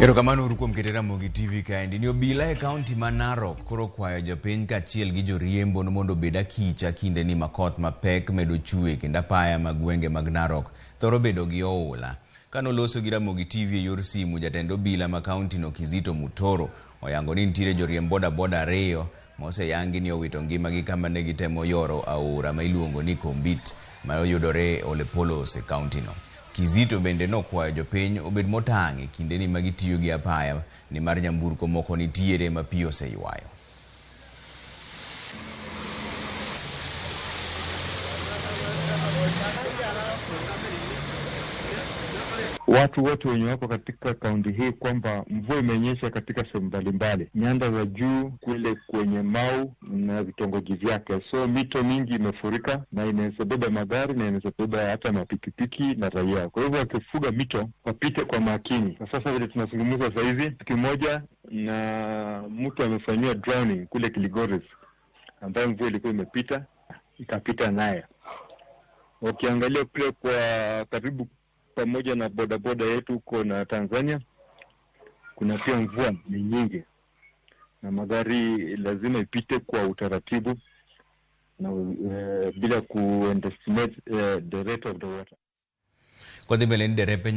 Erokamano urukuom ketera Mogi TV kaendi. Ni obila e kaunti ma Narok koro kwayo jopiny kaachiel gi joriembo mondo obed akicha kinde ni makoth mapek medo chue kendo apaya mag gwenge mag Narok thoro bedo gi oula. Kanoloso gi Mogi TV e yor simu, jatend obila ma kaunti no Kizito Mutoro oyango ni nitiere joriemb boda ariyo moseyangi ni owito ngimagi kama ne gitemo yoro aora ma iluongo ni Kombit ma oyudore Ole Polos e kaunti no. Kizito bende nokwayo jopiny obed motang' e kinde ni magitiyo gi apaya ni mar nyamburko moko nitiere ma pi oseywayo. Watu wote wenye wako katika kaunti hii kwamba mvua imenyesha katika sehemu mbalimbali, nyanda za juu kule kwenye Mau na vitongoji vyake. So mito mingi imefurika na inaweza beba magari na inaweza beba hata mapikipiki na raia. Kwa hivyo wakifuga mito wapite kwa makini. Na sasa vile tunazungumza sasa hivi, siku moja na mtu amefanywa drowning kule Kilgoris, ambaye mvua ilikuwa imepita ikapita naye. Ukiangalia kule kwa karibu pamoja na bodaboda yetu huko na Tanzania, kuna pia mvua ni nyingi na magari lazima ipite kwa utaratibu na bila kuestimate the rate of the water. Kwa dhibele ni derepe